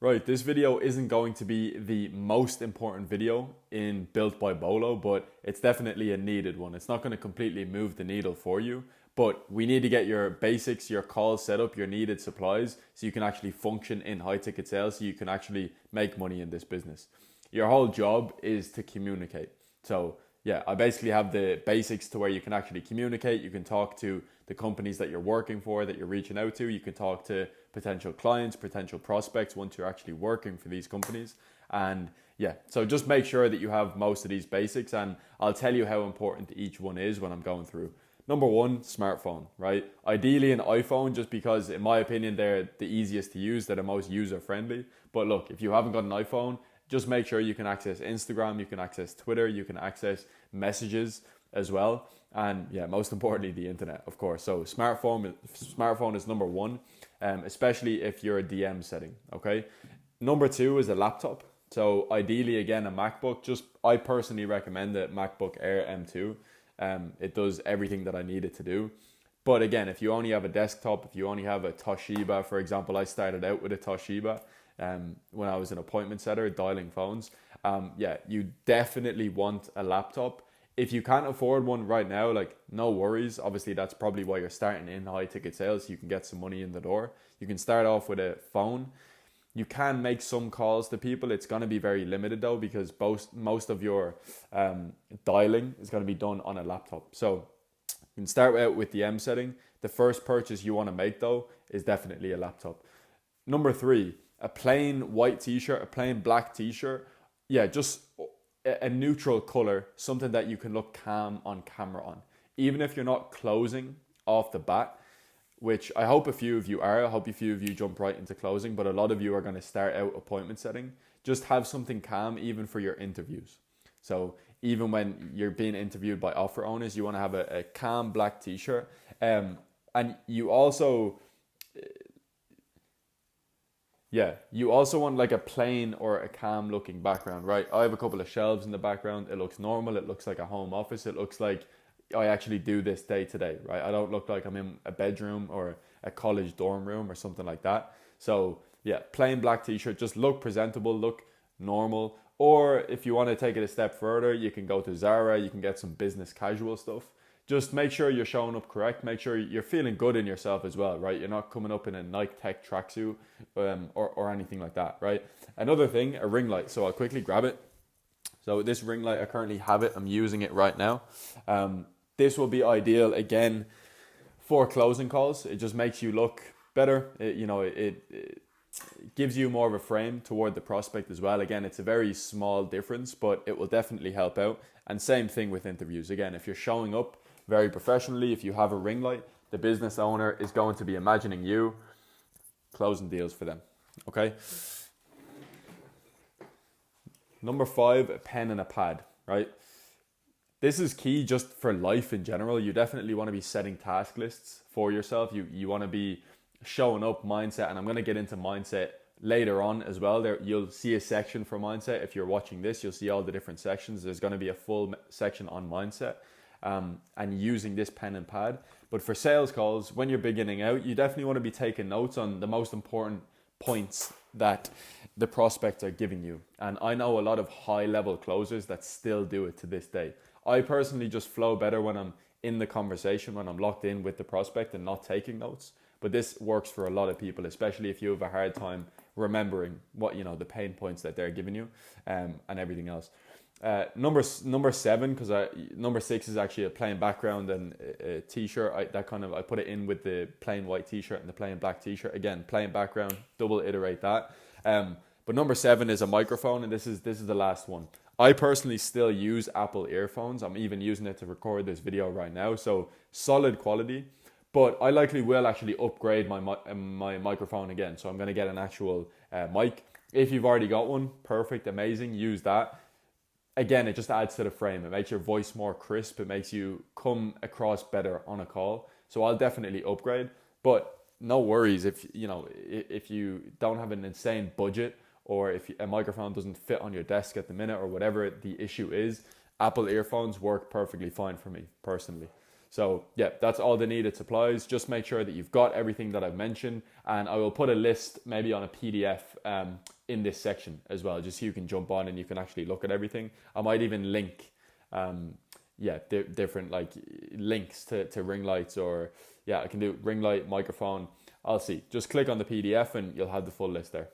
Right, this video isn't going to be the most important video in Built by Bolo, but it's definitely a needed one. It's not going to completely move the needle for you, but we need to get your basics, your calls set up, your needed supplies, so you can actually function in high ticket sales, so you can actually make money in this business. Your whole job is to communicate. So yeah, I basically have the basics to where you can actually communicate. You can talk to the companies that you're working for, that you're reaching out to. You can talk to potential clients, potential prospects once you're actually working for these companies. And yeah, so just make sure that you have most of these basics, and I'll tell you how important each one is when I'm going through. Number one, smartphone, right? Ideally an iPhone, just because in my opinion they're the easiest to use, they're the most user friendly. But look, if you haven't got an iPhone, just make sure you can access Instagram, you can access Twitter, you can access messages as well. And yeah, most importantly, the internet, of course. So smartphone is number one, especially if you're a DM setting, okay? Number two is a laptop. So ideally, again, a MacBook. Just I personally recommend the MacBook Air M2. It does everything that I need it to do. But again, if you only have a desktop, if you only have a Toshiba, for example, I started out with a Toshiba when I was an appointment setter dialing phones. Yeah, you definitely want a laptop. If you can't afford one right now, like no worries. Obviously, that's probably why you're starting in high ticket sales, so you can get some money in the door. You can start off with a phone. You can make some calls to people. It's going to be very limited though, because most of your dialing is going to be done on a laptop. So you can start out with the M setting. The first purchase you want to make though is definitely a laptop. Number three, a plain white t-shirt, a plain black t-shirt. Yeah, just a neutral color, something that you can look calm on camera on. Even if you're not closing off the bat, which I hope a few of you are. I hope a few of you jump right into closing, but a lot of you are going to start out appointment setting. Just have something calm even for your interviews. So even when you're being interviewed by offer owners, you want to have a calm black t-shirt. And you also, yeah, you also want like a plain or a calm looking background, right? I have a couple of shelves in the background. It looks normal. It looks like a home office. It looks like I actually do this day to day, right? I don't look like I'm in a bedroom or a college dorm room or something like that. So yeah, plain black t-shirt, just look presentable, look normal. Or if you want to take it a step further, you can go to Zara, you can get some business casual stuff. Just make sure you're showing up correct. Make sure you're feeling good in yourself as well, right? You're not coming up in a Nike Tech tracksuit or anything like that, right? Another thing, a ring light. So I'll quickly grab it. So this ring light, I currently have it. I'm using it right now. This will be ideal again for closing calls. It just makes you look better. It gives you more of a frame toward the prospect as well. Again, it's a very small difference, but it will definitely help out. And same thing with interviews. Again, if you're showing up very professionally, if you have a ring light, the business owner is going to be imagining you closing deals for them. Okay. Number five, a pen and a pad, right? This is key just for life in general. You definitely want to be setting task lists for yourself. You want to be showing up mindset, and I'm going to get into mindset later on as well. There you'll see a section for mindset. If you're watching this, you'll see all the different sections. There's going to be a full section on mindset and using this pen and pad. But for sales calls, when you're beginning out, you definitely want to be taking notes on the most important points that the prospects are giving you. And I know a lot of high level closers that still do it to this day. I personally just flow better when I'm in the conversation, when I'm locked in with the prospect and not taking notes. But this works for a lot of people, especially if you have a hard time remembering what, the pain points that they're giving you and everything else. Number seven, because number six is actually a plain background and a t-shirt. I put it in with the plain white t-shirt and the plain black t-shirt. Again, plain background, double iterate that. But number seven is a microphone, and this is the last one. I personally still use Apple earphones. I'm even using it to record this video right now. So solid quality, but I likely will actually upgrade my microphone again. So I'm going to get an actual mic. If you've already got one, perfect, amazing, use that. Again, it just adds to the frame. It makes your voice more crisp. It makes you come across better on a call. So I'll definitely upgrade, but no worries if you don't have an insane budget, or if a microphone doesn't fit on your desk at the minute, or whatever the issue is, Apple earphones work perfectly fine for me personally. So yeah, that's all the needed supplies. Just make sure that you've got everything that I've mentioned, and I will put a list maybe on a PDF in this section as well, just so you can jump on and you can actually look at everything. I might even link different like links to ring lights, or I can do ring light, microphone. I'll see. Just click on the PDF and you'll have the full list there.